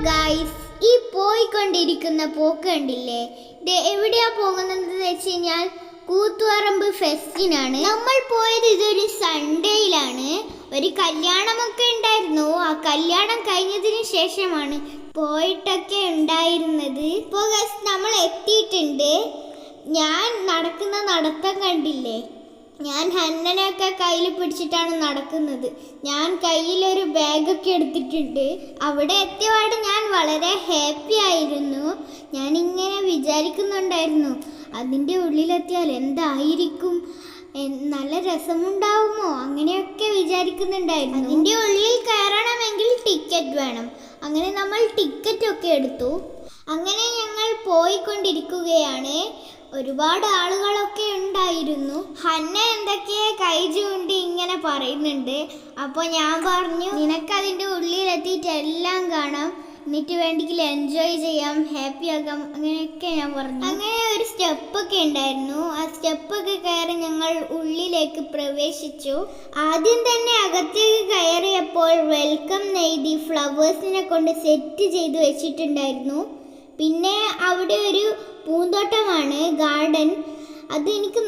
Guys, ഈ പോയിക്കൊണ്ടിരിക്കുന്ന പോക്ക് കണ്ടില്ലേ? ഇത് എവിടെയാ പോകുന്നത് വെച്ച് കഴിഞ്ഞാൽ കൂത്തുപറമ്പ് ഫെസ്റ്റിനാണ് നമ്മൾ പോയത്. ഇതൊരു സൺഡേയിലാണ്. ഒരു കല്യാണമൊക്കെ ഉണ്ടായിരുന്നു. ആ കല്യാണം കഴിഞ്ഞതിന് ശേഷമാണ് പോയിട്ടൊക്കെ ഉണ്ടായിരുന്നത്. ഇപ്പോൾ ഗൈസ് നമ്മൾ എത്തിയിട്ടുണ്ട്. ഞാൻ നടക്കുന്ന നടത്തം കണ്ടില്ലേ? ഞാൻ ഹന്നനൊക്കെ കയ്യിൽ പിടിച്ചിട്ടാണ് നടക്കുന്നത്. ഞാൻ കയ്യിലൊരു ബാഗൊക്കെ എടുത്തിട്ടുണ്ട്. അവിടെ എത്തിയപാട് ഞാൻ വളരെ ഹാപ്പി ആയിരുന്നു. ഞാനിങ്ങനെ വിചാരിക്കുന്നുണ്ടായിരുന്നു, അതിൻ്റെ ഉള്ളിലെത്തിയാൽ എന്തായിരിക്കും, നല്ല രസമുണ്ടാവുമോ, അങ്ങനെയൊക്കെ വിചാരിക്കുന്നുണ്ടായിരുന്നു. അതിൻ്റെ ഉള്ളിൽ കയറണമെങ്കിൽ ടിക്കറ്റ് വേണം. അങ്ങനെ നമ്മൾ ടിക്കറ്റൊക്കെ എടുത്തു. അങ്ങനെ ഞങ്ങൾ പോയിക്കൊണ്ടിരിക്കുകയാണ്. ഒരുപാട് ആളുകളൊക്കെ ഉണ്ടായിരുന്നു. ഹന്ന എന്തൊക്കെയോ കൈ ചൂണ്ടി ഇങ്ങനെ പറയുന്നുണ്ട്. അപ്പോൾ ഞാൻ പറഞ്ഞു, നിനക്കതിൻ്റെ ഉള്ളിലെത്തിയിട്ട് എല്ലാം കാണാം, എന്നിട്ട് വേണ്ടെങ്കിൽ എൻജോയ് ചെയ്യാം, ഹാപ്പി ആകാം, അങ്ങനെയൊക്കെ ഞാൻ പറഞ്ഞു. അങ്ങനെ ഒരു സ്റ്റെപ്പൊക്കെ ഉണ്ടായിരുന്നു. ആ സ്റ്റെപ്പൊക്കെ കയറി ഞങ്ങൾ ഉള്ളിലേക്ക് പ്രവേശിച്ചു. ആദ്യം തന്നെ അകത്തേക്ക് കയറിയപ്പോൾ വെൽക്കം എഴുതി ഫ്ലവേഴ്സിനെ കൊണ്ട് സെറ്റ് ചെയ്ത് വെച്ചിട്ടുണ്ടായിരുന്നു. പിന്നെ അവിടെ ഒരു പൂന്തോട്ടമാണ്, ഗാർഡൻ. അത് എനിക്ക്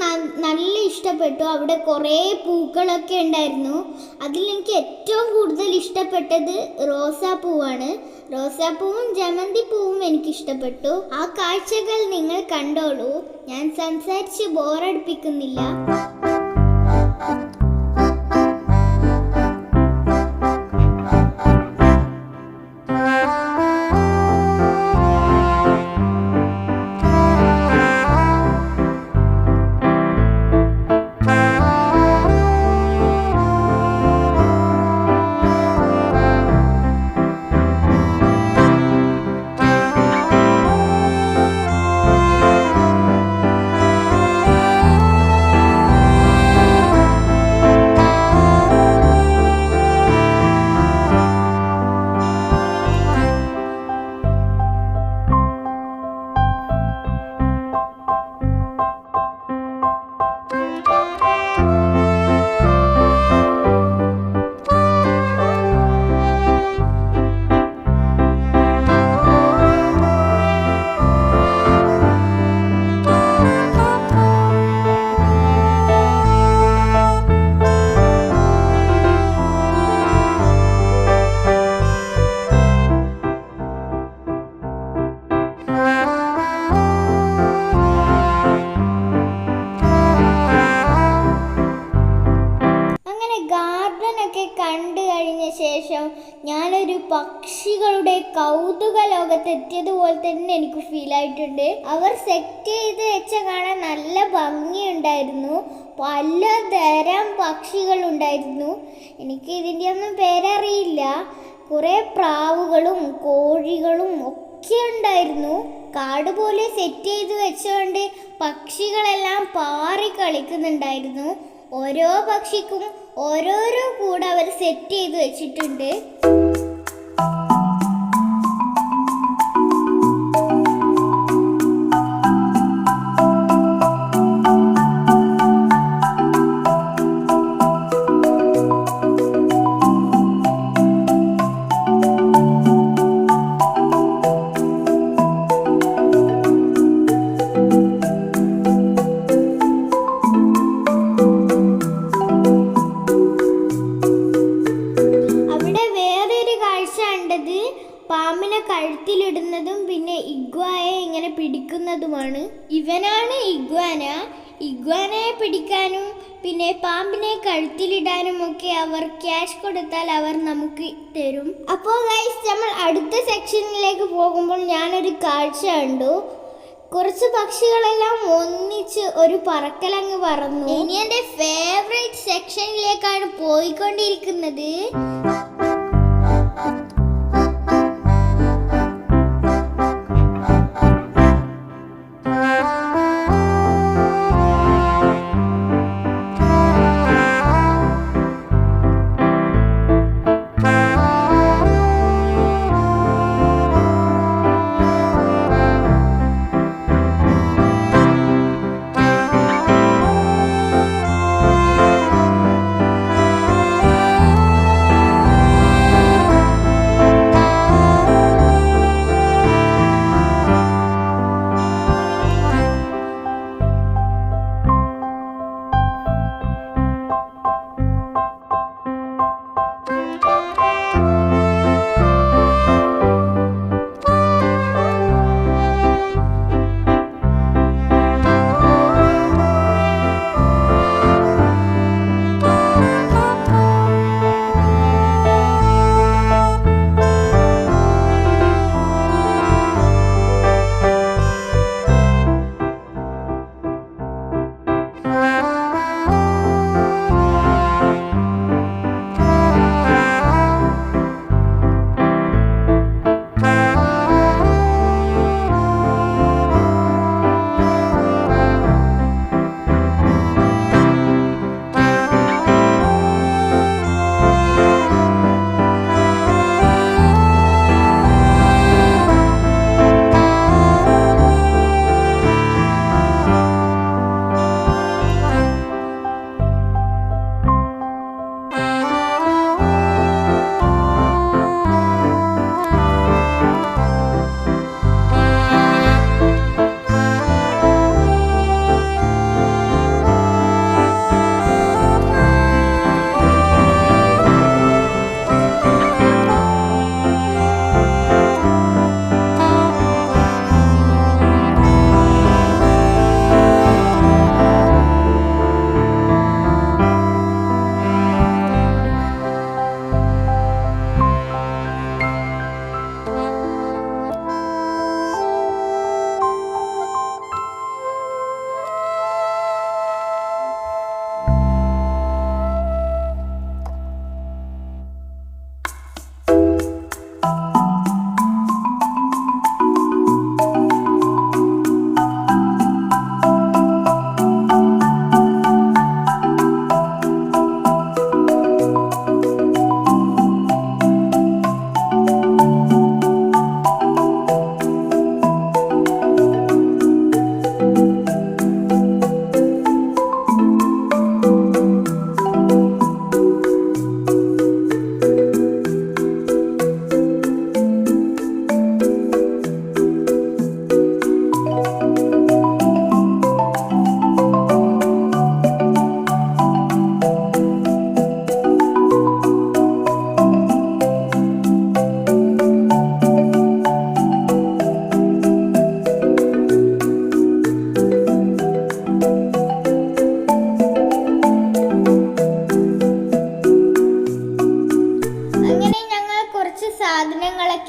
നല്ല ഇഷ്ടപ്പെട്ടു. അവിടെ കുറേ പൂക്കളൊക്കെ ഉണ്ടായിരുന്നു. അതിൽ എനിക്ക് ഏറ്റവും കൂടുതൽ ഇഷ്ടപ്പെട്ടത് റോസാപ്പൂവാണ്. റോസാപ്പൂവും ജമന്തി പൂവും എനിക്കിഷ്ടപ്പെട്ടു. ആ കാഴ്ചകൾ നിങ്ങൾ കണ്ടോളൂ. ഞാൻ സംസാരിച്ച് ബോറടിപ്പിക്കുന്നില്ല. കണ്ടു കഴിഞ്ഞ ശേഷം ഞാനൊരു പക്ഷികളുടെ കൗതുക ലോകത്തെത്തിയതുപോലെ തന്നെ എനിക്ക് ഫീൽ ആയിട്ടുണ്ട്. അവർ സെറ്റ് ചെയ്ത് വെച്ച കാണാൻ നല്ല ഭംഗിയുണ്ടായിരുന്നു. പലതരം പക്ഷികളുണ്ടായിരുന്നു. എനിക്ക് ഇതിൻ്റെ ഒന്നും പേരറിയില്ല. കുറേ പ്രാവുകളും കോഴികളും ഒക്കെ ഉണ്ടായിരുന്നു. കാട് പോലെ സെറ്റ് ചെയ്ത് വെച്ചുകൊണ്ട് പക്ഷികളെല്ലാം പാറി കളിക്കുന്നുണ്ടായിരുന്നു. ഓരോ പക്ഷിക്കും ഓരോരോ കൂട് അവർ സെറ്റ് ചെയ്ത് വെച്ചിട്ടുണ്ട്. പാമ്പിനെ കഴുത്തിലിടുന്നതും പിന്നെ ഇഗ്വായെ ഇങ്ങനെ പിടിക്കുന്നതുമാണ്. ഇവനാണ് ഇഗ്വാന. ഇഗ്വാനയെ പിടിക്കാനും പിന്നെ പാമ്പിനെ കഴുത്തിലിടാനും ഒക്കെ അവർ ക്യാഷ് കൊടുത്താൽ അവർ നമുക്ക് തരും. അപ്പോൾ ഗൈസ്, നമ്മൾ അടുത്ത സെക്ഷനിലേക്ക് പോകുമ്പോൾ ഞാനൊരു കാഴ്ച കണ്ടു. കുറച്ച് പക്ഷികളെല്ലാം ഒന്നിച്ച് ഒരു പറക്കലങ്ങ് പറന്നു. ഇനി എൻ്റെ ഫേവറേറ്റ് സെക്ഷനിലേക്കാണ് പോയിക്കൊണ്ടിരിക്കുന്നത്.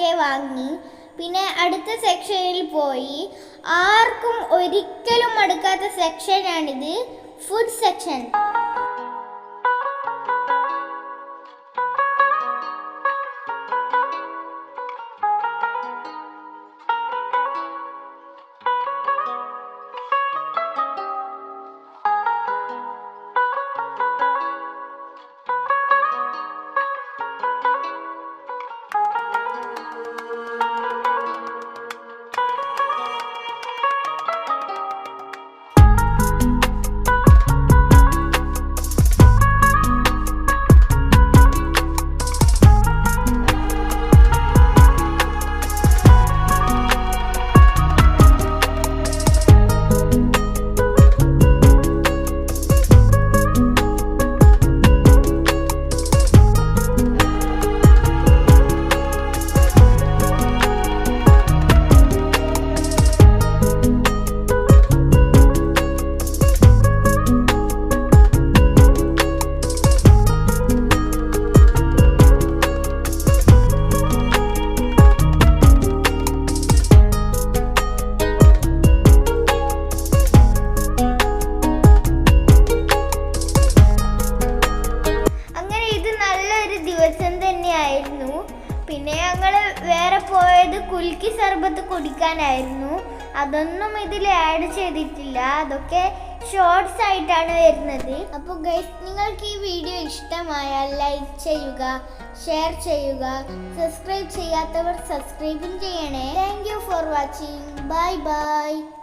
ഒക്കെ വാങ്ങി. പിന്നെ അടുത്ത സെക്ഷനിൽ പോയി. ആർക്കും ഒരിക്കലും മടുക്കാത്ത സെക്ഷനാണിത്, ഫുഡ് സെക്ഷൻ. ദിവസം തന്നെയായിരുന്നു. പിന്നെ ഞങ്ങൾ വേറെ പോയത് കുൽക്കി സർബത്ത് കുടിക്കാനായിരുന്നു. അതൊന്നും ഇതിൽ ആഡ് ചെയ്തിട്ടില്ല, അതൊക്കെ ഷോർട്സ് ആയിട്ടാണ് വരുന്നത്. അപ്പോൾ ഗൈസ്, നിങ്ങൾക്ക് ഈ വീഡിയോ ഇഷ്ടമായാൽ ലൈക്ക് ചെയ്യുക, ഷെയർ ചെയ്യുക, സബ്സ്ക്രൈബ് ചെയ്യാത്തവർ സബ്സ്ക്രൈബും ചെയ്യണേ. Thank you for watching. Bye bye.